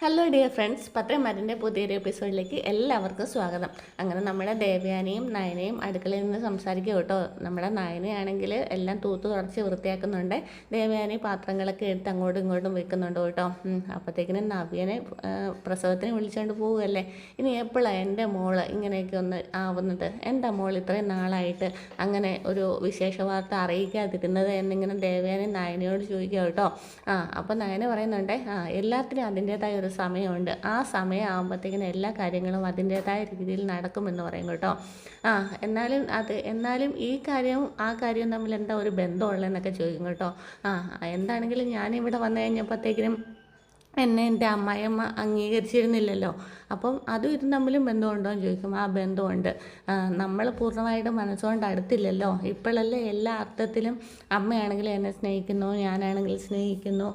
Hello dear friends, പത്രമാരിൻ്റെ പുതിയൊരു എപ്പിസോഡിലേക്ക് എല്ലാവർക്കും സ്വാഗതം. അങ്ങനെ നമ്മുടെ ദേവയാനിയും നയനയും അടുക്കളയിൽ നിന്ന് സംസാരിക്കുക കേട്ടോ. നമ്മുടെ നയനയാണെങ്കിൽ എല്ലാം തൂത്ത് തുടച്ച് വൃത്തിയാക്കുന്നുണ്ട്. ദേവയാനി പാത്രങ്ങളൊക്കെ എടുത്ത് അങ്ങോട്ടും ഇങ്ങോട്ടും വെക്കുന്നുണ്ട് കേട്ടോ. അപ്പോഴത്തേക്കിനും നവ്യനെ പ്രസവത്തിന് വിളിച്ചുകൊണ്ട് പോവുകയല്ലേ. ഇനി എപ്പോഴാണ് എൻ്റെ മോള് ഇങ്ങനെയൊക്കെ ഒന്ന് ആവുന്നത്? എൻ്റെ മോൾ ഇത്രയും നാളായിട്ട് അങ്ങനെ ഒരു വിശേഷ വാർത്ത അറിയിക്കാതിരുന്നത് എന്നിങ്ങനെ ദേവയാനി നയനയോട് ചോദിക്കുക കേട്ടോ. അപ്പോൾ നയന പറയുന്നുണ്ട്, എല്ലാത്തിനും അതിൻ്റേതായ ഒരു സമയമുണ്ട്. ആ സമയം ആകുമ്പോഴത്തേക്കിനും എല്ലാ കാര്യങ്ങളും അതിൻ്റേതായ രീതിയിൽ നടക്കുമെന്ന് പറയും കേട്ടോ. എന്നാലും ഈ കാര്യവും ആ കാര്യവും തമ്മിൽ എന്താ ഒരു ബന്ധമുള്ളതെന്നൊക്കെ ചോദിക്കും കേട്ടോ. എന്താണെങ്കിലും ഞാനിവിടെ വന്നു കഴിഞ്ഞപ്പോഴത്തേക്കിനും എന്നെ എൻ്റെ അമ്മായിയമ്മ അംഗീകരിച്ചിരുന്നില്ലല്ലോ. അപ്പം അതും ഇതും തമ്മിലും ബന്ധമുണ്ടോ എന്ന് ചോദിക്കും. ആ ബന്ധമുണ്ട്. നമ്മൾ പൂർണ്ണമായിട്ട് മനസ്സുകൊണ്ട് അടുത്തില്ലല്ലോ. ഇപ്പോഴല്ലേ എല്ലാ അർത്ഥത്തിലും അമ്മയാണെങ്കിലും എന്നെ സ്നേഹിക്കുന്നു, ഞാനാണെങ്കിൽ സ്നേഹിക്കുന്നു.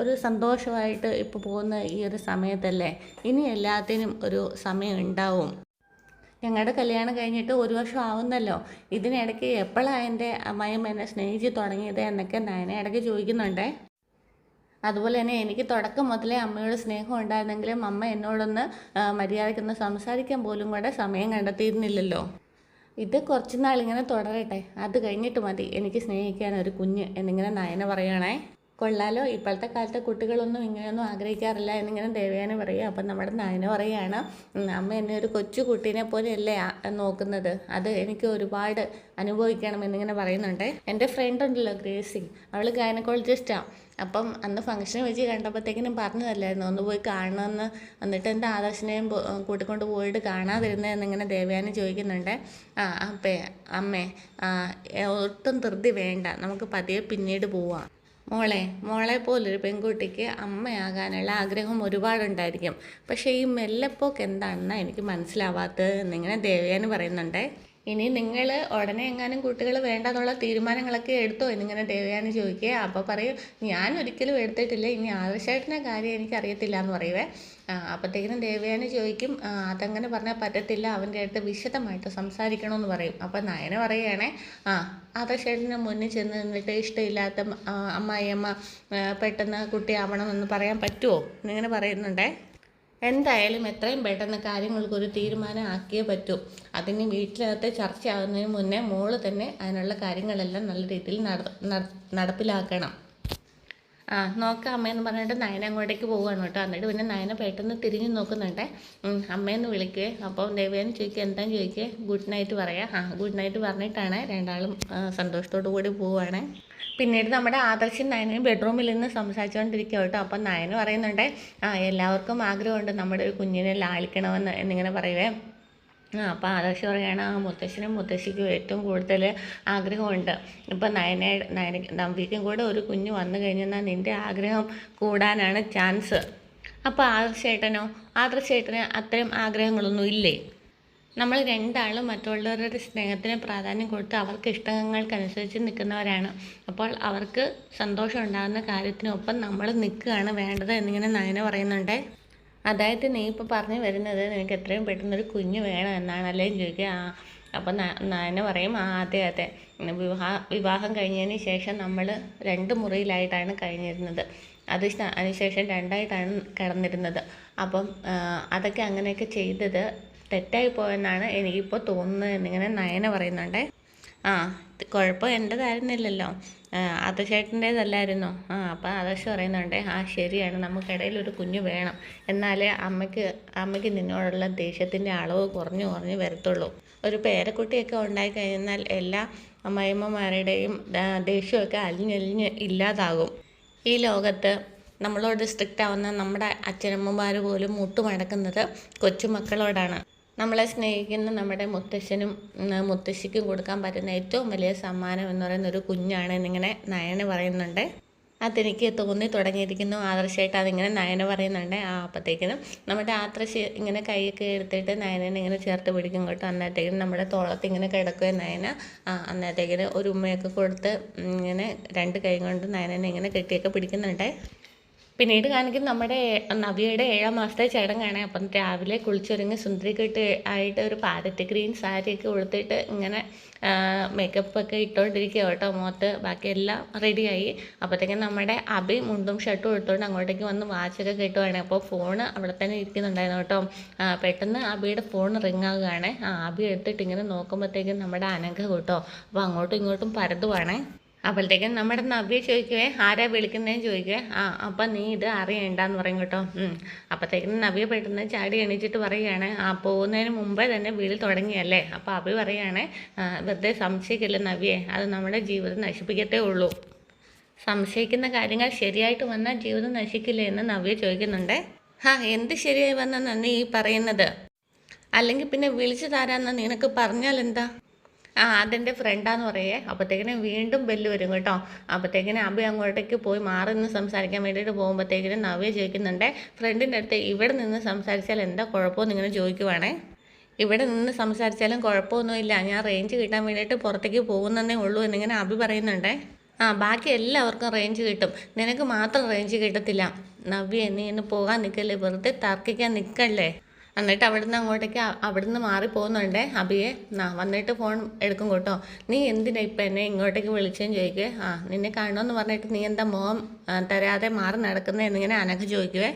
ഒരു സന്തോഷമായിട്ട് ഇപ്പോൾ പോകുന്ന ഈ ഒരു സമയത്തല്ലേ. ഇനി എല്ലാത്തിനും ഒരു സമയം ഉണ്ടാവും. ഞങ്ങളുടെ കല്യാണം കഴിഞ്ഞിട്ട് 1 വർഷം ആവുന്നല്ലോ. ഇതിനിടയ്ക്ക് എപ്പോഴാണ് എൻ്റെ അമ്മായിയമ്മ എന്നെ സ്നേഹിച്ച് തുടങ്ങിയത് എന്നൊക്കെ നയന ഇടയ്ക്ക് ചോദിക്കുന്നുണ്ടേ. അതുപോലെ തന്നെ എനിക്ക് തുടക്കം മുതലേ അമ്മയോട് സ്നേഹം ഉണ്ടായിരുന്നെങ്കിലും അമ്മ എന്നോടൊന്ന് മര്യാദയ്ക്കൊന്ന് സംസാരിക്കാൻ പോലും കൂടെ സമയം കണ്ടെത്തിയിരുന്നില്ലല്ലോ. ഇത് കുറച്ച് നാളിങ്ങനെ തുടരട്ടെ, അത് കഴിഞ്ഞിട്ട് മതി എനിക്ക് സ്നേഹിക്കാൻ ഒരു കുഞ്ഞ് എന്നിങ്ങനെ നയന പറയുകയാണേ. കൊള്ളാലോ, ഇപ്പോഴത്തെ കാലത്തെ കുട്ടികളൊന്നും ഇങ്ങനെയൊന്നും ആഗ്രഹിക്കാറില്ല എന്നിങ്ങനെ ദേവയാനി പറയുക. അപ്പം നമ്മുടെ നയന പറയുകയാണ്, അമ്മ എന്നെ ഒരു കൊച്ചു കുട്ടീനെ പോലെയല്ലേ നോക്കുന്നത്, അത് എനിക്ക് ഒരുപാട് അനുഭവിക്കണം എന്നിങ്ങനെ പറയുന്നുണ്ട്. എൻ്റെ ഫ്രണ്ട് ഉണ്ടല്ലോ ഗ്രേസി, അവൾ ഗൈനക്കോളജിസ്റ്റാണ്. അപ്പം അന്ന് ഫംഗ്ഷന് വെച്ച് കണ്ടപ്പോഴത്തേക്കിനും പറഞ്ഞതല്ലായിരുന്നു ഒന്ന് പോയി കാണണമെന്ന്. എന്നിട്ട് എൻ്റെ ആദർശിനെയും കൂട്ടിക്കൊണ്ട് പോയിട്ട് കാണാതിരുന്നതെന്നിങ്ങനെ ദേവയാനി ചോദിക്കുന്നുണ്ട്. അമ്മേ ഒട്ടും ധൃതി വേണ്ട, നമുക്ക് പതിയെ പിന്നീട് പോവാം. മോളെ പോലൊരു പെൺകുട്ടിക്ക് അമ്മയാകാനുള്ള ആഗ്രഹം ഒരുപാടുണ്ടായിരിക്കും. പക്ഷേ ഈ മെല്ലെപ്പോക്ക് എന്താണെന്നാണ് എനിക്ക് മനസ്സിലാവാത്തത് എന്നിങ്ങനെ ദേവയാനി പറയുന്നുണ്ട്. ഇനി നിങ്ങൾ ഉടനെ എങ്ങാനും കുട്ടികൾ വേണ്ടെന്നുള്ള തീരുമാനങ്ങളൊക്കെ എടുത്തോ എന്നിങ്ങനെ ദേവയാനി ചോദിക്കുക. അപ്പോൾ പറയും, ഞാൻ ഒരിക്കലും എടുത്തിട്ടില്ല, ഇനി ആവശ്യമായിട്ടിൻ്റെ കാര്യം എനിക്കറിയത്തില്ല എന്ന് പറയുവേ. അപ്പോഴത്തേക്കിനും ദേവയാനി ചോദിക്കും, അതങ്ങനെ പറഞ്ഞാൽ പറ്റത്തില്ല, അവൻ്റെ അടുത്ത് വിശദമായിട്ട് സംസാരിക്കണമെന്ന് പറയും. അപ്പോൾ നയന പറയുകയാണേ, ആദർശേട്ടന് മുന്നിൽ ചെന്ന് നിന്നിട്ട് ഇഷ്ടമില്ലാത്ത അമ്മായിയമ്മ പെട്ടെന്ന് കുട്ടിയാവണമെന്ന് പറയാൻ പറ്റുമോ എന്നിങ്ങനെ പറയുന്നുണ്ടേ. എന്തായാലും എത്രയും പെട്ടെന്ന് കാര്യങ്ങൾക്കൊരു തീരുമാനം ആക്കിയേ പറ്റൂ. അതിന് വീട്ടിലകത്ത് ചർച്ചയാകുന്നതിന് മുന്നേ മോള് തന്നെ അതിനുള്ള കാര്യങ്ങളെല്ലാം നല്ല രീതിയിൽ നടപ്പിലാക്കണം. നോക്കാം അമ്മയെന്ന് പറഞ്ഞിട്ട് നയന അങ്ങോട്ടേക്ക് പോവുകയാണ് കേട്ടോ. എന്നിട്ട് പിന്നെ നയന പെട്ടെന്ന് തിരിഞ്ഞ് നോക്കുന്നുണ്ട്. അമ്മയെന്ന് വിളിക്കുക. അപ്പോൾ ദേവയാനി ചോദിക്കുക, എന്താന്ന് ചോദിക്കുക. ഗുഡ് നൈറ്റ് പറയാം. ഗുഡ് നൈറ്റ് പറഞ്ഞിട്ടാണ് രണ്ടാളും സന്തോഷത്തോടു കൂടി പോവുകയാണ്. പിന്നീട് നമ്മുടെ ആദർശൻ നയനയും ബെഡ്റൂമിൽ നിന്ന് സംസാരിച്ചുകൊണ്ടിരിക്കുക കേട്ടോ. അപ്പം നയന പറയുന്നുണ്ട്, എല്ലാവർക്കും ആഗ്രഹമുണ്ട് നമ്മുടെ ഒരു കുഞ്ഞിനെ ലാളിക്കണമെന്ന് എന്നിങ്ങനെ പറയുവേ. അപ്പോൾ ആദർശ് പറയുകയാണ്, മുത്തശ്ശനും മുത്തശ്ശിക്കും ഏറ്റവും കൂടുതൽ ആഗ്രഹമുണ്ട്. ഇപ്പം നവ്യയ്ക്കും കൂടെ ഒരു കുഞ്ഞ് വന്നു കഴിഞ്ഞാൽ നിൻ്റെ ആഗ്രഹം കൂടാനാണ് ചാൻസ്. അപ്പോൾ ആദർശേട്ടന് അത്രയും ആഗ്രഹങ്ങളൊന്നും ഇല്ലേ? നമ്മൾ രണ്ടാളും മറ്റുള്ളവരുടെ സ്നേഹത്തിന് പ്രാധാന്യം കൊടുത്ത് അവർക്ക് ഇഷ്ടങ്ങൾക്കനുസരിച്ച് നിൽക്കുന്നവരാണ്. അപ്പോൾ അവർക്ക് സന്തോഷം ഉണ്ടാകുന്ന കാര്യത്തിനൊപ്പം നമ്മൾ നിൽക്കുകയാണ് വേണ്ടത് എന്നിങ്ങനെ നയന പറയുന്നുണ്ട്. അതായത് നീ ഇപ്പോൾ പറഞ്ഞു വരുന്നത് നിനക്ക് എത്രയും പെട്ടെന്നൊരു കുഞ്ഞ് വേണം എന്നാണല്ലേ ചോദിക്കുക. അപ്പം നയന പറയും, അതെ, വിവാഹം കഴിഞ്ഞതിന് ശേഷം നമ്മൾ 2 മുറിയിലായിട്ടാണ് കഴിഞ്ഞിരുന്നത്. അതിനുശേഷം 2ആയിട്ടാണ് കിടന്നിരുന്നത്. അപ്പം അതൊക്കെ അങ്ങനെയൊക്കെ ചെയ്തത് തെറ്റായി പോയെന്നാണ് എനിക്കിപ്പോൾ തോന്നുന്നത് എന്നിങ്ങനെ നയന പറയുന്നുണ്ട്. കുഴപ്പം എൻ്റെതായിരുന്നില്ലല്ലോ, ആദർശേട്ടൻ്റേതല്ലായിരുന്നോ? അപ്പം ആദർശ് പറയുന്നുണ്ട്, ശരിയാണ്, നമുക്കിടയിൽ ഒരു കുഞ്ഞ് വേണം, എന്നാലേ അമ്മയ്ക്ക് നിന്നോടുള്ള ദേഷ്യത്തിൻ്റെ അളവ് കുറഞ്ഞു വരത്തുള്ളൂ. ഒരു പേരക്കുട്ടിയൊക്കെ ഉണ്ടായിക്കഴിഞ്ഞാൽ എല്ലാ അമ്മായിമ്മമാരുടെയും ദേഷ്യമൊക്കെ അലിഞ്ഞലിഞ്ഞ് ഇല്ലാതാകും. ഈ ലോകത്ത് നമ്മളോട് സ്ട്രിക്റ്റ് ആവുന്ന നമ്മുടെ അച്ഛനമ്മമാർ പോലും മുട്ടുമടക്കുന്നത് കൊച്ചുമക്കളോടാണ്. നമ്മളെ സ്നേഹിക്കുന്ന നമ്മുടെ മുത്തശ്ശനും മുത്തശ്ശിക്കും കൊടുക്കാൻ പറ്റുന്ന ഏറ്റവും വലിയ സമ്മാനം എന്ന് പറയുന്ന ഒരു കുഞ്ഞാണ് എന്നിങ്ങനെ നയന പറയുന്നുണ്ട്. അതെനിക്ക് തോന്നി തുടങ്ങിയിരിക്കുന്നു ആദർശമായിട്ട് അതിങ്ങനെ നയന പറയുന്നുണ്ട്. അപ്പോഴത്തേക്കിനും നമ്മുടെ ആദർശ് ഇങ്ങനെ കൈയൊക്കെ എടുത്തിട്ട് നയനനെ ഇങ്ങനെ ചേർത്ത് പിടിക്കും കേട്ടോ. അന്നേരത്തേക്കിനും നമ്മുടെ തോളത്ത് ഇങ്ങനെ കിടക്കുകയും നയന അന്നേരത്തേക്കിന് ഒരു ഉമ്മയൊക്കെ കൊടുത്ത് ഇങ്ങനെ 2 കൈ കൊണ്ട് നയനനെ ഇങ്ങനെ കെട്ടിയൊക്കെ പിടിക്കുന്നുണ്ട്. പിന്നീട് കാണിക്കുന്നത് നമ്മുടെ നവ്യയുടെ 7ാം മാസത്തെ ചടങ്ങാണ്. അപ്പം രാവിലെ കുളിച്ചൊരുങ്ങി സുന്ദരിക്കെട്ട് ആയിട്ട് ഒരു പാരറ്റ് ഗ്രീൻ സാരിയൊക്കെ ഉടുത്തിട്ട് ഇങ്ങനെ മേക്കപ്പ് ഒക്കെ ഇട്ടുകൊണ്ടിരിക്കുക കേട്ടോ മുഖത്ത്. ബാക്കിയെല്ലാം റെഡിയായി. അപ്പോഴത്തേക്കും നമ്മുടെ അബി മുണ്ടും ഷർട്ടും എടുത്തുകൊണ്ട് അങ്ങോട്ടേക്ക് വന്ന് വാച്ചൊക്കെ കിട്ടുവാണ്. അപ്പോൾ ഫോണ് അവിടെ തന്നെ ഇരിക്കുന്നുണ്ടായിരുന്നു കേട്ടോ. പെട്ടെന്ന് അബിയുടെ ഫോൺ റിങ് ആവുകയാണ്. അബി എടുത്തിട്ട് ഇങ്ങനെ നോക്കുമ്പോഴത്തേക്കും നമ്മുടെ അനഘ കേട്ടോ. അപ്പോൾ അങ്ങോട്ടും ഇങ്ങോട്ടും പരതുവാണേ. അപ്പോഴത്തേക്കും നമ്മുടെ നവ്യ ചോദിക്കുവേ ആരാ വിളിക്കുന്നതെന്ന് ചോദിക്കുവേ. അപ്പം നീ ഇത് അറിയണ്ടെന്ന് പറയും കേട്ടോ. അപ്പോഴത്തേക്കും നവ്യ പെട്ടെന്ന് ചാടി എണീച്ചിട്ട് പറയുകയാണ് പോകുന്നതിന് മുമ്പേ തന്നെ വിളി തുടങ്ങിയല്ലേ. അപ്പോൾ അഭി പറയുകയാണ് വെറുതെ സംശയിക്കില്ല നവ്യേ, അത് നമ്മുടെ ജീവിതം നശിപ്പിക്കത്തേ ഉള്ളൂ. സംശയിക്കുന്ന കാര്യങ്ങൾ ശരിയായിട്ട് വന്നാൽ ജീവിതം നശിക്കില്ലേ എന്ന് നവ്യ ചോദിക്കുന്നുണ്ട്. എന്ത് ശരിയായി വന്നെന്നാണ് നീ പറയുന്നത്? അല്ലെങ്കിൽ പിന്നെ വിളിച്ചു തരാമെന്ന് നിനക്ക് പറഞ്ഞാൽ എന്താ? അതെൻ്റെ ഫ്രണ്ടാന്ന് പറയേ. അപ്പോഴത്തേക്കിനും വീണ്ടും ബെല്ല് വരും കേട്ടോ. അപ്പോഴത്തേക്കിനും അബി അങ്ങോട്ടേക്ക് പോയി മാറി നിന്ന് സംസാരിക്കാൻ വേണ്ടിയിട്ട് പോകുമ്പോഴത്തേക്കിനും നവ്യ ചോദിക്കുന്നുണ്ട് ഫ്രണ്ടിൻ്റെ അടുത്ത് ഇവിടെ നിന്ന് സംസാരിച്ചാൽ എന്താ കുഴപ്പമെന്ന് ഇങ്ങനെ ചോദിക്കുവാണേ. ഇവിടെ നിന്ന് സംസാരിച്ചാലും കുഴപ്പമൊന്നുമില്ല, ഞാൻ റേഞ്ച് കിട്ടാൻ വേണ്ടിയിട്ട് പുറത്തേക്ക് പോകുന്നതേ ഉള്ളൂ എന്നിങ്ങനെ അബി പറയുന്നുണ്ട്. ബാക്കി എല്ലാവർക്കും റേഞ്ച് കിട്ടും, നിനക്ക് മാത്രം റേഞ്ച് കിട്ടത്തില്ല. നവ്യ നീ ഇന്ന് പോകാൻ നിൽക്കല്ലേ, വെറുതെ തർക്കിക്കാൻ നിൽക്കല്ലേ. എന്നിട്ട് അവിടുന്ന് മാറി പോകുന്നുണ്ട് അബിയെ. വന്നിട്ട് ഫോൺ എടുക്കും കേട്ടോ. നീ എന്തിനാ ഇപ്പം എന്നെ ഇങ്ങോട്ടേക്ക് വിളിച്ചെന്ന് ചോദിക്കുവേ. നിന്നെ കാണുമെന്ന് പറഞ്ഞിട്ട് നീ എന്താ മോഹം തരാതെ മാറി നടക്കുന്നത് എന്നിങ്ങനെ അനഘ ചോദിക്കുവേ.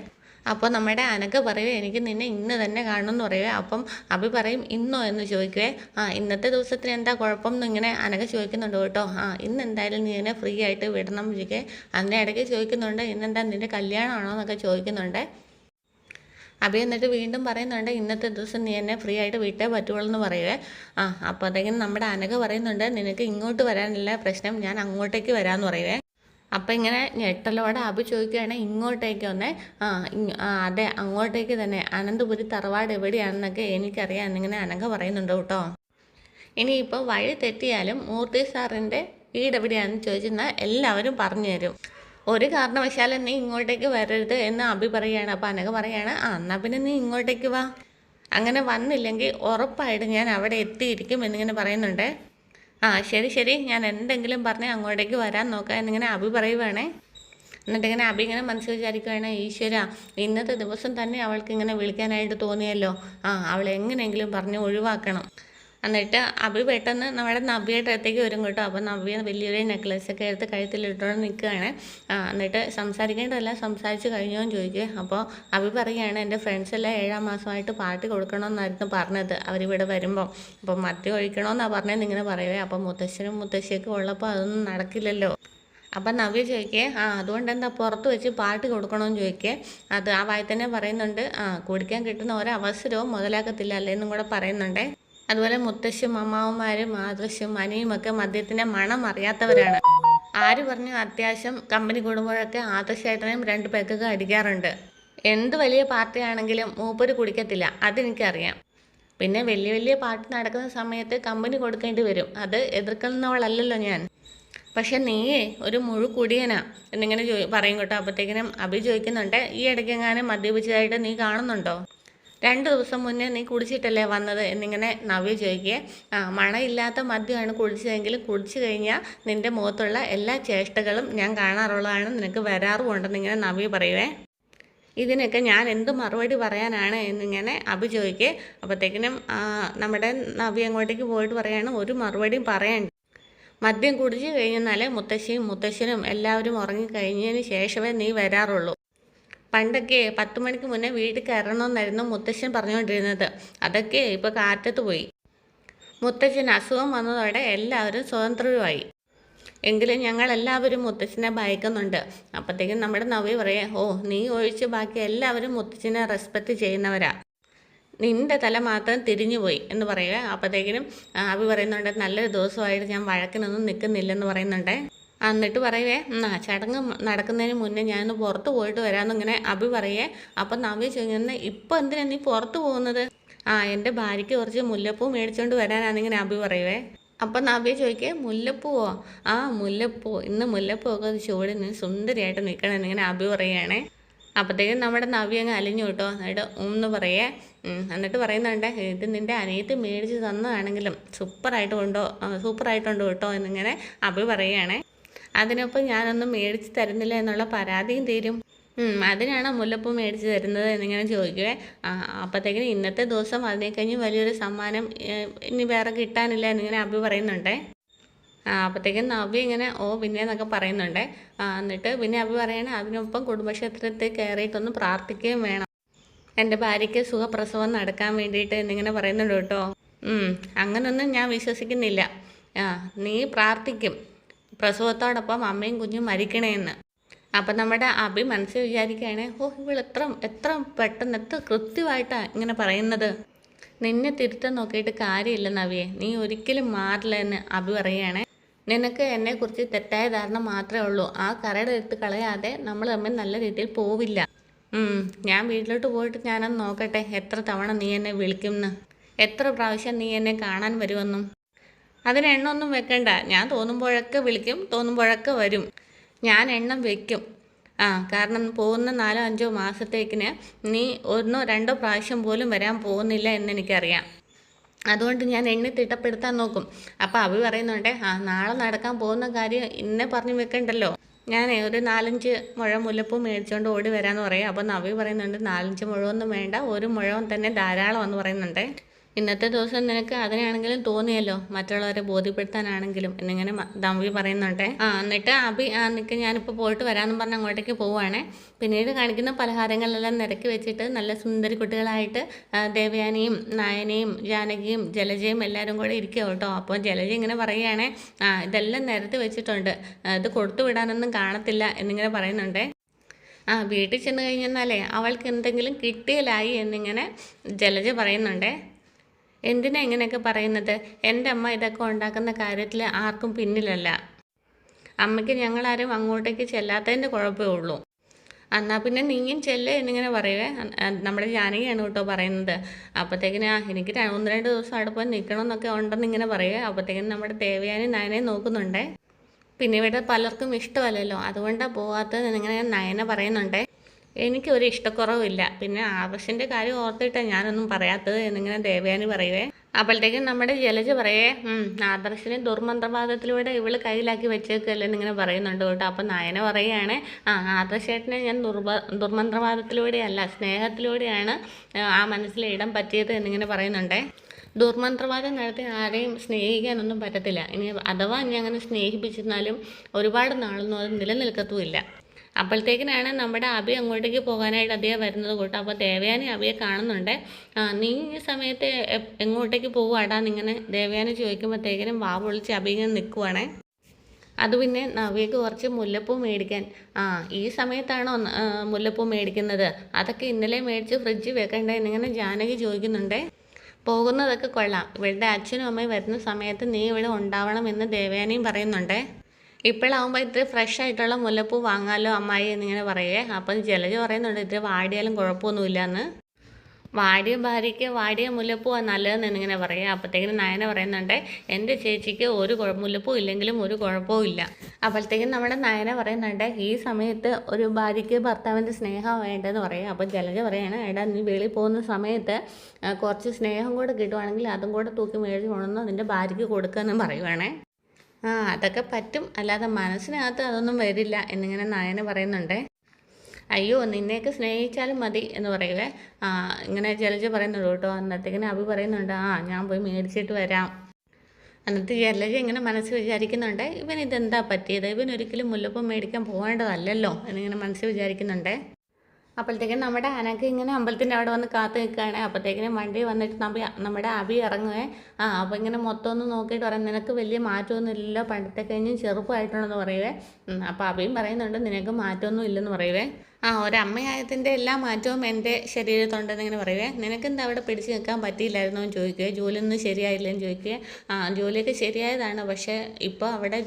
അപ്പോൾ നമ്മുടെ അനഘ പറയുവേ എനിക്ക് നിന്നെ ഇന്ന് തന്നെ കാണണമെന്ന് പറയുവേ. അപ്പം അബി പറയും ഇന്നോ എന്ന് ചോദിക്കുവേ. ഇന്നത്തെ ദിവസത്തിന് എന്താ കുഴപ്പം എന്നിങ്ങനെ അനഘ ചോദിക്കുന്നുണ്ട് കേട്ടോ. ഇന്ന് എന്തായാലും നീ എന്നെ ഫ്രീ ആയിട്ട് വിടണം ചോദിക്കേ. അതിൻ്റെ ഇടയ്ക്ക് ചോദിക്കുന്നുണ്ട് ഇന്നെന്താ നിൻ്റെ കല്യാണമാണോ എന്നൊക്കെ ചോദിക്കുന്നുണ്ട്. അബി എന്നിട്ട് വീണ്ടും പറയുന്നുണ്ട് ഇന്നത്തെ ദിവസം നീ എന്നെ ഫ്രീ ആയിട്ട് വിട്ടേ പറ്റുള്ളൂ എന്ന് പറയുവേ. അപ്പോഴത്തേക്കും നമ്മുടെ അനഘ പറയുന്നുണ്ട് നിനക്ക് ഇങ്ങോട്ട് വരാനില്ല പ്രശ്നം, ഞാൻ അങ്ങോട്ടേക്ക് വരാമെന്ന് പറയുവേ. അപ്പം ഇങ്ങനെ ഞെട്ടലോടെ അബി ചോദിക്കുകയാണ് ഇങ്ങോട്ടേക്ക് വന്നേ. അതെ അങ്ങോട്ടേക്ക് തന്നെ, അനന്തപുരി തറവാട് എവിടെയാണെന്നൊക്കെ എനിക്കറിയാം എന്നിങ്ങനെ അനഘ പറയുന്നുണ്ട് കേട്ടോ. ഇനിയിപ്പോൾ വഴി തെറ്റിയാലും മൂർത്തി സാറിൻ്റെ വീട് എവിടെയാണെന്ന് ചോദിച്ചെന്നാൽ എല്ലാവരും പറഞ്ഞു തരും. ഒരു കാരണവശാലും നീ ഇങ്ങോട്ടേക്ക് വരരുത് എന്ന് അബി പറയുകയാണ്. അപ്പോൾ അനഘ പറയുകയാണ് എന്നാൽ പിന്നെ നീ ഇങ്ങോട്ടേക്ക് വാ, അങ്ങനെ വന്നില്ലെങ്കിൽ ഉറപ്പായിട്ട് ഞാൻ അവിടെ എത്തിയിരിക്കും എന്നിങ്ങനെ പറയുന്നുണ്ട്. ശരി ശരി, ഞാൻ എന്തെങ്കിലും പറഞ്ഞ് അങ്ങോട്ടേക്ക് വരാൻ നോക്കാം എന്നിങ്ങനെ അബി പറയുവാണേ. എന്നിട്ടിങ്ങനെ അബി ഇങ്ങനെ മനസ്സിൽ വിചാരിക്കുകയാണ് ഈശ്വര ഇന്നത്തെ ദിവസം തന്നെ അവൾക്ക് ഇങ്ങനെ വിളിക്കാനായിട്ട് തോന്നിയല്ലോ. അവളെ എങ്ങനെയെങ്കിലും പറഞ്ഞ് ഒഴിവാക്കണം. എന്നിട്ട് അബി പെട്ടെന്ന് നമ്മുടെ നവ്യയുടെ അടുത്തേക്ക് വരും കേട്ടോ. അപ്പോൾ നവ്യ വലിയൊരു നെക്ലസൊക്കെ എടുത്ത് കഴുത്തിലിട്ടുകൊണ്ട് നിൽക്കുകയാണ്. എന്നിട്ട് സംസാരിക്കേണ്ടതല്ല സംസാരിച്ച് കഴിഞ്ഞോ എന്ന് ചോദിക്കുക. അപ്പോൾ അബി പറയുകയാണ് എൻ്റെ ഫ്രണ്ട്സ് എല്ലാം 7ാം മാസമായിട്ട് പാർട്ടി കൊടുക്കണമെന്നായിരുന്നു പറഞ്ഞത് അവരിവിടെ വരുമ്പോൾ. അപ്പോൾ മദ്യം ഒഴിക്കണമെന്നാണ് പറഞ്ഞത് ഇങ്ങനെ പറയുവേ. അപ്പോൾ മുത്തശ്ശനും മുത്തശ്ശിയൊക്കെ ഉള്ളപ്പോൾ അതൊന്നും നടക്കില്ലല്ലോ. അപ്പം നവ്യ ചോദിക്കേ അതുകൊണ്ട് എന്താ പുറത്ത് വെച്ച് പാർട്ടി കൊടുക്കണമെന്ന് ചോദിക്കേ. അത് ആ വായി തന്നെ പറയുന്നുണ്ട് കുടിക്കാൻ കിട്ടുന്ന ഒരവസരവും മുതലാക്കത്തില്ല അല്ലേന്നും കൂടെ പറയുന്നുണ്ട്. അതുപോലെ മുത്തശ്ശിയും അമ്മാവന്മാരും ആദർശും അനിയുമൊക്കെ മദ്യത്തിൻ്റെ മണം അറിയാത്തവരാണ്. ആര് പറഞ്ഞു അത്യാവശ്യം കമ്പനി കൂടുമ്പോഴൊക്കെ ആദർശേട്ടനും 2 പെഗ്ഗൊക്കെ അടിക്കാറുണ്ട്. എന്ത് വലിയ പാർട്ടിയാണെങ്കിലും മൂപ്പര് കുടിക്കത്തില്ല, അതെനിക്കറിയാം. പിന്നെ വലിയ വലിയ പാർട്ടി നടക്കുന്ന സമയത്ത് കമ്പനി കൊടുക്കേണ്ടി വരും, അത് എതിർക്കുന്നവളല്ലല്ലോ ഞാൻ. പക്ഷെ നീയേ ഒരു കുടിയനാ എന്നിങ്ങനെ പറയും കേട്ടോ. അപ്പോഴത്തേക്കിനും അഭി ചോദിക്കുന്നുണ്ട് ഈ ഇടയ്ക്കെങ്ങാനും മദ്യപിച്ചതായിട്ട് നീ കാണുന്നുണ്ടോ? 2 ദിവസം മുന്നേ നീ കുടിച്ചിട്ടല്ലേ വന്നത് എന്നിങ്ങനെ നവ്യ ചോദിക്കുക. മണയില്ലാത്ത മദ്യമാണ് കുടിച്ചതെങ്കിൽ കുടിച്ചു കഴിഞ്ഞാൽ നിൻ്റെ മുഖത്തുള്ള എല്ലാ ചേഷ്ടകളും ഞാൻ കാണാറുള്ളതാണ്, നിനക്ക് വരാറുമുണ്ടെന്നിങ്ങനെ നവ്യ പറയുവേ. ഇതിനൊക്കെ ഞാൻ എന്ത് മറുപടി പറയാനാണ് എന്നിങ്ങനെ അഭി ചോദിക്കുക. അപ്പോഴത്തേക്കിനും നമ്മുടെ നവ്യ അങ്ങോട്ടേക്ക് പോയിട്ട് പറയാണ് ഒരു മറുപടിയും പറയണ്ട, മദ്യം കുടിച്ച് കഴിഞ്ഞാൽ മുത്തശ്ശിയും മുത്തശ്ശനും എല്ലാവരും ഉറങ്ങിക്കഴിഞ്ഞതിന് ശേഷമേ നീ വരാറുള്ളൂ. പണ്ടൊക്കെ 10 മണിക്ക് മുന്നേ വീട്ടിൽ കയറണമെന്നായിരുന്നു മുത്തശ്ശൻ പറഞ്ഞുകൊണ്ടിരുന്നത്, അതൊക്കെ ഇപ്പോൾ കാറ്റത്ത് പോയി. മുത്തശ്ശന് അസുഖം വന്നതോടെ എല്ലാവരും സ്വതന്ത്രരുമായി. എങ്കിലും ഞങ്ങളെല്ലാവരും മുത്തശ്ശനെ ഭയക്കുന്നുണ്ട്. അപ്പോഴത്തേക്കും നമ്മുടെ നവ്യ പറയാ നീ ഒഴിച്ച് ബാക്കി എല്ലാവരും മുത്തശ്ശനെ റെസ്പെക്റ്റ് ചെയ്യുന്നവരാ, നിൻ്റെ തല മാത്രം തിരിഞ്ഞുപോയി എന്ന് പറയുക. അപ്പോഴത്തേക്കിനും അഭി പറയുന്നുണ്ട് നല്ലൊരു ദിവസമായിട്ട് ഞാൻ വഴക്കിനൊന്നും നിൽക്കുന്നില്ലെന്ന് പറയുന്നുണ്ട്. എന്നിട്ട് പറയുവേ ചടങ്ങ് നടക്കുന്നതിന് മുന്നേ ഞാനൊന്ന് പുറത്ത് പോയിട്ട് വരാമെന്നിങ്ങനെ അഭി പറയേ. അപ്പം നവ്യ ചോദിക്കുന്നത് ഇപ്പോൾ എന്തിനാണ് നീ പുറത്ത് പോകുന്നത്? എൻ്റെ ഭാര്യയ്ക്ക് കുറച്ച് മുല്ലപ്പൂ മേടിച്ചുകൊണ്ട് വരാനാണെന്നിങ്ങനെ അഭി പറയുവേ. അപ്പം നവ്യ ചോദിക്കേ മുല്ലപ്പൂവോ? മുല്ലപ്പൂ, ഇന്ന് മുല്ലപ്പൂ ഒക്കെ ചൂടി നീ സുന്ദരിയായിട്ട് നിൽക്കണം എന്നിങ്ങനെ അഭി പറയുകയാണേ. അപ്പോഴത്തേക്കും നമ്മുടെ നവ്യ അങ്ങ് അലിഞ്ഞു കേട്ടോ. എന്നിട്ട് എന്ന് പറയേ. എന്നിട്ട് പറയുന്നുണ്ട് ഇത് നിൻ്റെ അനിയത്തി മേടിച്ച് തന്നതാണെങ്കിലും സൂപ്പറായിട്ടുണ്ട് കേട്ടോ എന്നിങ്ങനെ അഭി പറയുകയാണേ. അതിനൊപ്പം ഞാനൊന്നും മേടിച്ച് തരുന്നില്ല എന്നുള്ള പരാതിയും തീരും. അതിനാണോ മുല്ലപ്പൂ മേടിച്ച് തരുന്നത് എന്നിങ്ങനെ ചോദിക്കുവേ. അപ്പോഴത്തേക്കിനും ഇന്നത്തെ ദിവസം അതിനെ കഴിഞ്ഞ് വലിയൊരു സമ്മാനം ഇനി വേറെ കിട്ടാനില്ല എന്നിങ്ങനെ അഭി പറയുന്നുണ്ടേ. അപ്പോഴത്തേക്കും നവ്യ ഇങ്ങനെ പിന്നെ എന്നൊക്കെ പറയുന്നുണ്ടേ. എന്നിട്ട് പിന്നെ അഭി പറയണേ അതിനൊപ്പം കുടുംബക്ഷേത്രത്തിൽ കയറിയിട്ടൊന്ന് പ്രാർത്ഥിക്കുകയും വേണം, എൻ്റെ ഭാര്യയ്ക്ക് സുഖപ്രസവം നടക്കാൻ വേണ്ടിയിട്ട് എന്നിങ്ങനെ പറയുന്നുണ്ട് കേട്ടോ. അങ്ങനൊന്നും ഞാൻ വിശ്വസിക്കുന്നില്ല. നീ പ്രാർത്ഥിക്കും പ്രസവത്തോടൊപ്പം അമ്മയും കുഞ്ഞും മരിക്കണേന്ന്. അപ്പം നമ്മുടെ അഭി മനസ്സിൽ വിചാരിക്കുകയാണ്, ഇവൾ എത്ര പെട്ടെന്ന് എത്ര കൃത്യമായിട്ടാണ് ഇങ്ങനെ പറയുന്നത്. നിന്നെ തിരുത്താൻ നോക്കിയിട്ട് കാര്യമില്ല നവ്യെ, നീ ഒരിക്കലും മാറില്ല എന്ന് അഭി പറയുകയാണേ. നിനക്ക് എന്നെക്കുറിച്ച് തെറ്റായ ധാരണ മാത്രമേ ഉള്ളൂ. ആ കരട് എടുത്ത് കളയാതെ നമ്മൾ തമ്മിൽ നല്ല രീതിയിൽ പോവില്ല. ഞാൻ വീട്ടിലോട്ട് പോയിട്ട് ഞാനൊന്ന് നോക്കട്ടെ എത്ര തവണ നീ എന്നെ വിളിക്കുമെന്ന്, എത്ര പ്രാവശ്യം നീ എന്നെ കാണാൻ വരുമെന്നും. അതിന് എണ്ണമൊന്നും വെക്കണ്ട. ഞാൻ തോന്നുമ്പോഴൊക്കെ വിളിക്കും, തോന്നുമ്പോഴൊക്കെ വരും. ഞാൻ എണ്ണം വെക്കും. കാരണം പോകുന്ന 4-5 മാസത്തേക്കിന് നീ 1-2 പ്രാവശ്യം പോലും വരാൻ പോകുന്നില്ല എന്നെനിക്കറിയാം. അതുകൊണ്ട് ഞാൻ എണ്ണി തിട്ടപ്പെടുത്താൻ നോക്കും. അപ്പോൾ അഭി പറയുന്നുണ്ട്, നാളെ നടക്കാൻ പോകുന്ന കാര്യം ഇന്നെ പറഞ്ഞു വെക്കണ്ടല്ലോ, ഞാൻ ഒരു 4-5 മുഴം മുല്ലപ്പൂ മേടിച്ചുകൊണ്ട് ഓടി വരാമെന്ന് പറയും. അപ്പോൾ നവ്യ പറയുന്നുണ്ട്, 4-5 മുഴമൊന്നും വേണ്ട, ഒരു മുഴം തന്നെ ധാരാളം എന്ന് പറയുന്നുണ്ട്. ഇന്നത്തെ ദിവസം നിനക്ക് അതിനാണെങ്കിലും തോന്നിയല്ലോ, മറ്റുള്ളവരെ ബോധ്യപ്പെടുത്താനാണെങ്കിലും എന്നിങ്ങനെ നവ്യ പറയുന്നുണ്ട്. എന്നിട്ട് അഭി നിൽക്ക് ഞാനിപ്പോൾ പോയിട്ട് വരാമെന്ന് പറഞ്ഞ് അങ്ങോട്ടേക്ക് പോവുകയാണേ. പിന്നീട് കാണിക്കുന്ന പലഹാരങ്ങളെല്ലാം നിരക്കി വെച്ചിട്ട് നല്ല സുന്ദരി കുട്ടികളായിട്ട് ദേവയാനിയും നയനയും ജാനകിയും ജലജയും എല്ലാവരും കൂടെ ഇരിക്കുക കേട്ടോ. അപ്പോൾ ജലജ ഇങ്ങനെ പറയുകയാണേ, ഇതെല്ലാം നിരത്തി വെച്ചിട്ടുണ്ട്, ഇത് കൊടുത്തു വിടാനൊന്നും കാണത്തില്ല എന്നിങ്ങനെ പറയുന്നുണ്ട്. വീട്ടിൽ ചെന്ന് കഴിഞ്ഞെന്നാലേ അവൾക്ക് എന്തെങ്കിലും കിട്ടിയലായി എന്നിങ്ങനെ ജലജ പറയുന്നുണ്ട്. എന്തിനാ ഇങ്ങനെയൊക്കെ പറയുന്നത്? എൻ്റെ അമ്മ ഇതൊക്കെ ഉണ്ടാക്കുന്ന കാര്യത്തിൽ ആർക്കും പിന്നിലല്ല. അമ്മയ്ക്ക് ഞങ്ങളാരും അങ്ങോട്ടേക്ക് ചെല്ലാത്തതിൻ്റെ കുഴപ്പമേ ഉള്ളൂ. എന്നാൽ പിന്നെ നീയും ചെല്ല് എന്നിങ്ങനെ പറയുവേ. നമ്മുടെ ജാനകിയാണ് കേട്ടോ പറയുന്നത്. അപ്പോഴത്തേക്കിന് എനിക്ക് 1-2 ദിവസം അവിടെ പോയി നിൽക്കണമെന്നൊക്കെ ഉണ്ടെന്ന് ഇങ്ങനെ പറയുക. അപ്പോഴത്തേക്കിനും നമ്മുടെ ദേവയാനി നയനെ നോക്കുന്നുണ്ട്. പിന്നെ ഇവിടെ പലർക്കും ഇഷ്ടമല്ലല്ലോ, അതുകൊണ്ടാണ് പോകാത്തത് എന്നിങ്ങനെ നയന പറയുന്നുണ്ട്. എനിക്കൊരു ഇഷ്ടക്കുറവില്ല, പിന്നെ ആദർശിൻ്റെ കാര്യം ഓർത്തിട്ടാണ് ഞാനൊന്നും പറയാത്തത് എന്നിങ്ങനെ ദേവയാനി പറയുവേ. അപ്പോഴത്തേക്കും നമ്മുടെ ജലജ പറയേ, ആദർശിനെ ദുർമന്ത്രവാദത്തിലൂടെ ഇവള് കയ്യിലാക്കി വെച്ചേക്കല്ലേ എന്നിങ്ങനെ പറയുന്നുണ്ട് കേട്ടോ. അപ്പം നയന പറയുകയാണ്, ആദർശേട്ടനെ ഞാൻ ദുർമന്ത്രവാദത്തിലൂടെയല്ല സ്നേഹത്തിലൂടെയാണ് ആ മനസ്സിൽ ഇടം പറ്റിയത് എന്നിങ്ങനെ പറയുന്നുണ്ട്. ദുർമന്ത്രവാദം നടത്തി ആരെയും സ്നേഹിക്കാനൊന്നും പറ്റത്തില്ല. ഇനി അഥവാ ഇനി അങ്ങനെ സ്നേഹിപ്പിച്ചിരുന്നാലും ഒരുപാട് നാളൊന്നും അത് നിലനിൽക്കത്തുമില്ല. അപ്പോഴത്തേക്കിനാണ് നമ്മുടെ അഭി അങ്ങോട്ടേക്ക് പോകാനായിട്ട് അദ്ദേഹം വരുന്നത് കൂട്ടോ. അപ്പോൾ ദേവയാനി അഭിയെ കാണുന്നുണ്ട്. നീ ഈ സമയത്ത് എങ്ങോട്ടേക്ക് പോവുകയാടാ എന്നിങ്ങനെ ദേവയാനി ചോദിക്കുമ്പോഴത്തേക്കിനും വാ പൊളിച്ച് അഭി ഇങ്ങനെ നിൽക്കുവാണേ. അത് പിന്നെ നവ്യക്ക് കുറച്ച് മുല്ലപ്പൂ മേടിക്കാൻ. ഈ സമയത്താണോ മുല്ലപ്പൂ മേടിക്കുന്നത്? അതൊക്കെ ഇന്നലെ മേടിച്ച് ഫ്രിഡ്ജിൽ വെക്കണ്ടേ എന്നിങ്ങനെ ജാനകി ചോദിക്കുന്നുണ്ട്. പോകുന്നതൊക്കെ കൊള്ളാം, ഇവളുടെ അച്ഛനും അമ്മയും വരുന്ന സമയത്ത് നീ ഇവിടെ ഉണ്ടാവണമെന്ന് ദേവയാനിയും പറയുന്നുണ്ട്. ഇപ്പോഴാകുമ്പോൾ ഇത്തിരി ഫ്രഷ് ആയിട്ടുള്ള മുല്ലപ്പൂ വാങ്ങാമല്ലോ അമ്മായി എന്നിങ്ങനെ പറയുവേ. അപ്പം ജലജ പറയുന്നുണ്ട്, ഇത്തിരി വാടിയാലും കുഴപ്പമൊന്നുമില്ല എന്ന്. വാടിയ ഭാര്യയ്ക്ക് വാടിയ മുല്ലപ്പൂ നല്ലതെന്ന് എന്നിങ്ങനെ പറയുക. അപ്പോഴത്തേക്കിനും നയന പറയുന്നുണ്ട്, എൻ്റെ ചേച്ചിക്ക് ഒരു മുല്ലപ്പൂ ഇല്ലെങ്കിലും ഒരു കുഴപ്പവും ഇല്ല. അപ്പോഴത്തേക്കും നമ്മുടെ നയന പറയുന്നുണ്ട്, ഈ സമയത്ത് ഒരു ഭാര്യയ്ക്ക് ഭർത്താവിൻ്റെ സ്നേഹം വേണ്ടതെന്ന് പറയുക. അപ്പോൾ ജലജ പറയുകയാണ്, എടാ നീ വെളിയിൽ പോകുന്ന സമയത്ത് കുറച്ച് സ്നേഹം കൂടെ കിട്ടുവാണെങ്കിൽ അതും കൂടെ തൂക്കി മേടിച്ച് കൊണ്ടുവന്ന് നിൻ്റെ ഭാര്യയ്ക്ക് കൊടുക്കാമെന്ന് പറയുവാണേ. അതൊക്കെ പറ്റും, അല്ലാതെ മനസ്സിനകത്ത് അതൊന്നും വരില്ല എന്നിങ്ങനെ നയന പറയുന്നുണ്ട്. അയ്യോ നിന്നെയൊക്കെ സ്നേഹിച്ചാലും മതി എന്ന് പറയുവേ. ഇങ്ങനെ ജലജ പറയുന്നുണ്ട് കേട്ടോ. അന്നത്തേക്കിന് അഭി പറയുന്നുണ്ട്, ഞാൻ പോയി മേടിച്ചിട്ട് വരാം. എന്നിട്ട് ജലജ ഇങ്ങനെ മനസ്സിൽ വിചാരിക്കുന്നുണ്ട്, ഇവൻ ഇതെന്താ പറ്റിയത്, ഇവൻ ഒരിക്കലും മുല്ലപ്പൂ മേടിക്കാൻ പോകേണ്ടതല്ലല്ലോ എന്നിങ്ങനെ മനസ്സിൽ വിചാരിക്കുന്നുണ്ട്. അപ്പോഴത്തേക്കും നമ്മുടെ അനക്ക് ഇങ്ങനെ അമ്പലത്തിൻ്റെ അവിടെ വന്ന് കാത്തു നിൽക്കുകയാണ്. അപ്പോഴത്തേക്കിനും വണ്ടി വന്നിട്ട് നമ്മുടെ അഭി ഇറങ്ങുവേ. അപ്പോൾ ഇങ്ങനെ മൊത്തം ഒന്ന് നോക്കിയിട്ട് പറയാം, നിനക്ക് വലിയ മാറ്റമൊന്നും ഇല്ലല്ലോ, പണ്ടത്തെ കഴിഞ്ഞ് ചെറുപ്പമായിട്ടുണ്ടെന്ന് പറയുവേ. അപ്പോൾ അഭിയും പറയുന്നുണ്ട്, നിനക്ക് മാറ്റമൊന്നും ഇല്ലെന്ന് പറയുവേ. ഒരമ്മയായതിൻ്റെ എല്ലാ മാറ്റവും എൻ്റെ ശരീരത്തുണ്ടെന്ന് ഇങ്ങനെ പറയുവേ. നിനക്കെന്താ അവിടെ പിടിച്ച് നിൽക്കാൻ പറ്റിയില്ലായിരുന്നു എന്ന് ചോദിക്കുകയെ. ജോലിയൊന്നും ശരിയായില്ലെന്ന് ചോദിക്കുകയെ. ജോലിയൊക്കെ ശരിയായതാണ്, പക്ഷേ ഇപ്പോൾ അവിടെ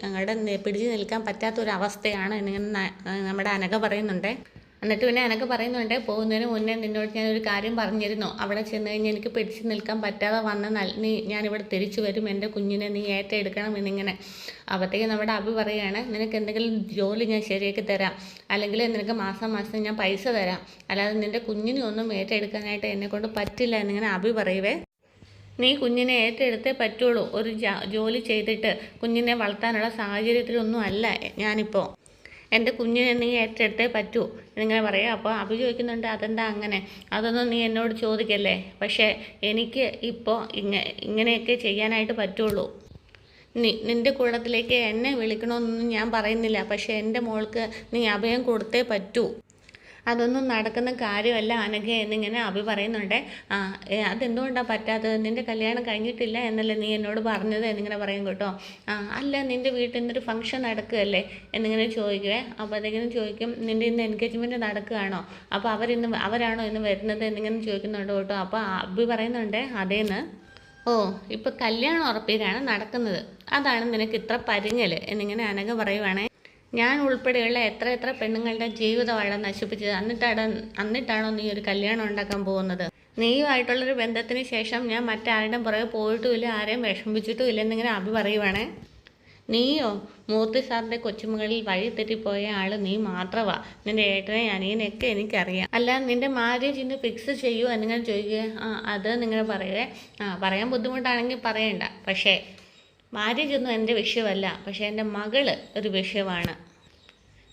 അവിടെ പിടിച്ച് നിൽക്കാൻ പറ്റാത്തൊരവസ്ഥയാണ് എന്നിങ്ങനെ നമ്മുടെ അനഘ പറയുന്നുണ്ട്. എന്നിട്ട് പിന്നെ എനിക്ക് പറയുന്നുണ്ട്, പോകുന്നതിന് മുന്നേ നിന്നോട് ഞാനൊരു കാര്യം പറഞ്ഞിരുന്നു, അവിടെ ചെന്ന് കഴിഞ്ഞാൽ എനിക്ക് പിടിച്ച് നിൽക്കാൻ പറ്റാതെ വന്ന ഞാനിവിടെ തിരിച്ചു വരും, എൻ്റെ കുഞ്ഞിനെ നീ ഏറ്റെടുക്കണം എന്നിങ്ങനെ. അപ്പോഴത്തേക്ക് നമ്മുടെ അഭി പറയുകയാണ്, നിനക്ക് എന്തെങ്കിലും ജോലി ഞാൻ ശരിയാക്കി തരാം, അല്ലെങ്കിൽ നിനക്ക് മാസം മാസം ഞാൻ പൈസ തരാം, അല്ലാതെ നിൻ്റെ കുഞ്ഞിനെ ഒന്നും ഏറ്റെടുക്കാനായിട്ട് എന്നെക്കൊണ്ട് പറ്റില്ല എന്നിങ്ങനെ അഭി പറയുവേ. നീ കുഞ്ഞിനെ ഏറ്റെടുത്തേ പറ്റുള്ളൂ, ഒരു ജോലി ചെയ്തിട്ട് കുഞ്ഞിനെ വളർത്താനുള്ള സാഹചര്യത്തിലൊന്നും അല്ല ഞാനിപ്പോൾ. എൻ്റെ കുഞ്ഞിനെ നീ ഏറ്റെടുത്തേ പറ്റൂ എന്നിങ്ങനെ പറയാം. അപ്പോൾ അഭി ചോദിക്കുന്നുണ്ട്, അതെന്താ അങ്ങനെ? അതൊന്നും നീ എന്നോട് ചോദിക്കല്ലേ. പക്ഷേ എനിക്ക് ഇപ്പോൾ ഇങ്ങനെയൊക്കെ ചെയ്യാനായിട്ട് പറ്റുള്ളൂ. നിൻ്റെ കൂട്ടത്തിലേക്ക് എന്നെ വിളിക്കണമെന്നൊന്നും ഞാൻ പറയുന്നില്ല. പക്ഷേ എൻ്റെ മോൾക്ക് നീ അഭയം കൊടുത്തേ പറ്റൂ. അതൊന്നും നടക്കുന്ന കാര്യമല്ല അനഘ എന്നിങ്ങനെ അഭി പറയുന്നുണ്ട്. അതെന്തുകൊണ്ടാണ് പറ്റാത്തത്? നിൻ്റെ കല്യാണം കഴിഞ്ഞിട്ടില്ല എന്നല്ലേ നീ എന്നോട് പറഞ്ഞത് എന്നിങ്ങനെ പറയും കേട്ടോ. അല്ല, നിൻ്റെ വീട്ടിൽ നിന്നൊരു ഫംഗ്ഷൻ നടക്കുകയല്ലേ എന്നിങ്ങനെ ചോദിക്കുവേ. അപ്പോൾ അതെങ്കിലും ചോദിക്കും, നിൻ്റെ ഇന്ന് എൻഗേജ്മെൻറ്റ് നടക്കുകയാണോ? അപ്പോൾ അവരാണോ ഇന്ന് വരുന്നത് എന്നിങ്ങനെ ചോദിക്കുന്നുണ്ട് കേട്ടോ. അപ്പോൾ അഭി പറയുന്നുണ്ട്, അതേന്ന്. ഓ, ഇപ്പോൾ കല്യാണം ഉറപ്പിക്കാണ് നടക്കുന്നത്, അതാണ് നിനക്ക് ഇത്ര പരിങ്ങൽ എന്നിങ്ങനെ അനഘ പറയുവാണേ. ഞാൻ ഉൾപ്പെടെയുള്ള എത്ര പെണ്ണുങ്ങളുടെ ജീവിതമാണ് നശിപ്പിച്ചത്. എന്നിട്ടാണോ നീ ഒരു കല്യാണം ഉണ്ടാക്കാൻ പോകുന്നത്? നീയുമായിട്ടുള്ളൊരു ബന്ധത്തിന് ശേഷം ഞാൻ മറ്റാരുടെയും പുറകെ പോയിട്ടുമില്ല, ആരെയും വിഷമിച്ചിട്ടുമില്ല എന്നിങ്ങനെ അഭി പറയുവാണേ. നീയോ? മൂർത്തി സാറിൻ്റെ കൊച്ചുമകളിൽ വഴി തെറ്റിപ്പോയ ആൾ നീ മാത്രമാ. നിൻ്റെ ഏട്ടനെ അനിയനെയൊക്കെ എനിക്കറിയാം. അല്ല, നിൻ്റെ മാരേജ് ഇന്ന് ഫിക്സ് ചെയ്യുമോ എന്നിങ്ങനെ ചോദിക്കുക. അത് നിങ്ങൾ പറയുവേ. പറയാൻ ബുദ്ധിമുട്ടാണെങ്കിൽ പറയണ്ട. പക്ഷേ മാരേജ് ഒന്നും എൻ്റെ വിഷയമല്ല. പക്ഷേ എൻ്റെ മകള് ഒരു വിഷയമാണ്.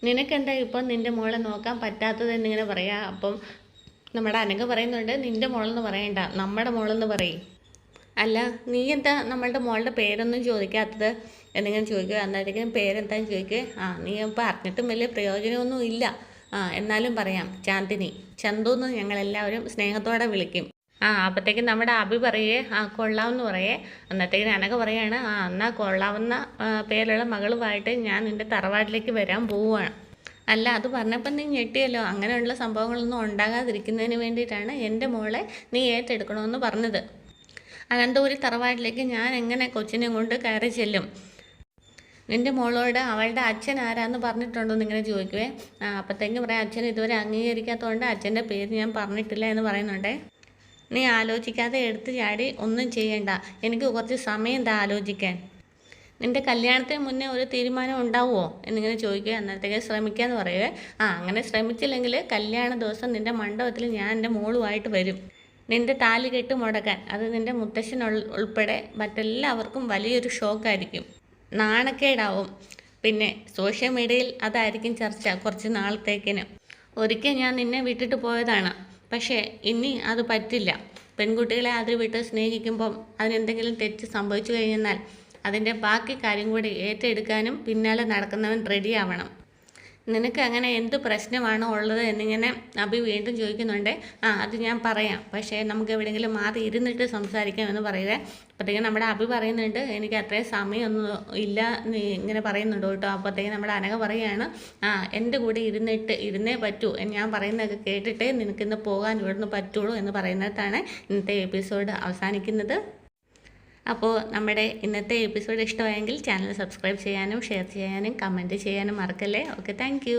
നിനക്കെന്താ ഇപ്പം നിൻ്റെ മോളെ നോക്കാൻ പറ്റാത്തത് എന്നിങ്ങനെ പറയാം. അപ്പം നമ്മുടെ അനഘ പറയുന്നുണ്ട്, നിൻ്റെ മോളെന്ന് പറയണ്ട, നമ്മുടെ മോളെന്ന് പറയും. അല്ല, നീ എന്താ നമ്മളുടെ മോളുടെ പേരൊന്നും ചോദിക്കാത്തത് എന്നിങ്ങനെ ചോദിക്കുക. അന്നേരത്തേക്കും പേരെന്താന്ന് ചോദിക്കുക. നീ ഇപ്പം അറിഞ്ഞിട്ടും വലിയ പ്രയോജനമൊന്നും ഇല്ല. എന്നാലും പറയാം, ചാന്ദിനി, ചന്തു എന്ന് ഞങ്ങളെല്ലാവരും സ്നേഹത്തോടെ വിളിക്കും. അപ്പോഴത്തേക്കും നമ്മുടെ അഭി പറയേ, കൊള്ളാമെന്ന് പറയേ. അന്നത്തേക്കിന് അനഘ പറയാണ്, എന്നാൽ കൊള്ളാവുന്ന പേരുള്ള മകളുമായിട്ട് ഞാൻ നിൻ്റെ തറവാട്ടിലേക്ക് വരാൻ പോവുകയാണ്. അല്ല, അത് പറഞ്ഞപ്പോൾ നീ ഞെട്ടിയല്ലോ. അങ്ങനെയുള്ള സംഭവങ്ങളൊന്നും ഉണ്ടാകാതിരിക്കുന്നതിന് വേണ്ടിയിട്ടാണ് എൻ്റെ മോളെ നീ ഏറ്റെടുക്കണമെന്ന് പറഞ്ഞത്. അനന്തപുരി തറവാട്ടിലേക്ക് ഞാൻ എങ്ങനെ കൊച്ചിനെ കൊണ്ട് കയറി ചെല്ലും? നിൻ്റെ മോളോട് അവളുടെ അച്ഛൻ ആരാന്ന് പറഞ്ഞിട്ടുണ്ടോ എന്നിങ്ങനെ ചോദിക്കുവേ. അപ്പോഴത്തേക്കും പറയാം, അച്ഛൻ ഇതുവരെ അംഗീകരിക്കാത്തതുകൊണ്ട് അച്ഛൻ്റെ പേര് ഞാൻ പറഞ്ഞിട്ടില്ല എന്ന് പറയുന്നുണ്ടേ. നീ ആലോചിക്കാതെ എടുത്തു ചാടി ഒന്നും ചെയ്യണ്ട. എനിക്ക് കുറച്ച് സമയം എന്താ ആലോചിക്കാൻ. നിൻ്റെ കല്യാണത്തിന് മുന്നേ ഒരു തീരുമാനം ഉണ്ടാവുമോ എന്നിങ്ങനെ ചോദിക്കുക. അന്നേരത്തേക്ക് ശ്രമിക്കാമെന്ന് പറയുവേ. അങ്ങനെ ശ്രമിച്ചില്ലെങ്കിൽ കല്യാണ ദിവസം നിൻ്റെ മണ്ഡപത്തിൽ ഞാൻ എൻ്റെ മോളുമായിട്ട് വരും. നിൻ്റെ താലി കെട്ട് മുടക്കാൻ അത് നിൻ്റെ മുത്തശ്ശൻ ഉൾപ്പെടെ മറ്റെല്ലാവർക്കും വലിയൊരു ഷോക്കായിരിക്കും. നാണക്കേടാവും. പിന്നെ സോഷ്യൽ മീഡിയയിൽ അതായിരിക്കും ചർച്ച കുറച്ച് നാളത്തേക്കിന്. ഒരിക്കൽ ഞാൻ നിന്നെ വിട്ടിട്ട് പോയതാണ്. പക്ഷേ ഇനി അത് പറ്റില്ല. പെൺകുട്ടികളെ അതിൽ വിട്ട് സ്നേഹിക്കുമ്പം അതിനെന്തെങ്കിലും തെറ്റ് സംഭവിച്ചു കഴിഞ്ഞാൽ അതിൻ്റെ ബാക്കി കാര്യം കൂടി ഏറ്റെടുക്കാനും പിന്നാലെ നടക്കുന്നവൻ റെഡിയാവണം. നിനക്ക് അങ്ങനെ എന്ത് പ്രശ്നമാണോ ഉള്ളത് എന്നിങ്ങനെ അഭി വീണ്ടും ചോദിക്കുന്നുണ്ട്. അത് ഞാൻ പറയാം, പക്ഷേ നമുക്ക് എവിടെയെങ്കിലും മാറി ഇരുന്നിട്ട് സംസാരിക്കാമെന്ന് പറയുക. അപ്പോഴത്തേക്കും നമ്മുടെ അഭി പറയുന്നുണ്ട്, എനിക്ക് അത്രയും സമയമൊന്നും ഇല്ല ഇങ്ങനെ പറയുന്നുണ്ട് കേട്ടോ. അപ്പോഴത്തേക്കും നമ്മുടെ അനഘ പറയുകയാണ്, എൻ്റെ കൂടെ ഇരുന്നേ പറ്റൂ, ഞാൻ പറയുന്നതൊക്കെ കേട്ടിട്ടേ നിനക്കിന്ന് പോകാൻ ഇവിടുന്ന് പറ്റുള്ളൂ എന്ന് പറയുന്നിടത്താണ് ഇന്നത്തെ എപ്പിസോഡ് അവസാനിക്കുന്നത്. അപ്പോൾ നമ്മുടെ ഇന്നത്തെ എപ്പിസോഡ് ഇഷ്ടമായെങ്കിൽ ചാനൽ സബ്സ്ക്രൈബ് ചെയ്യാനും ഷെയർ ചെയ്യാനും കമൻറ്റ് ചെയ്യാനും മറക്കല്ലേ. Okay, thank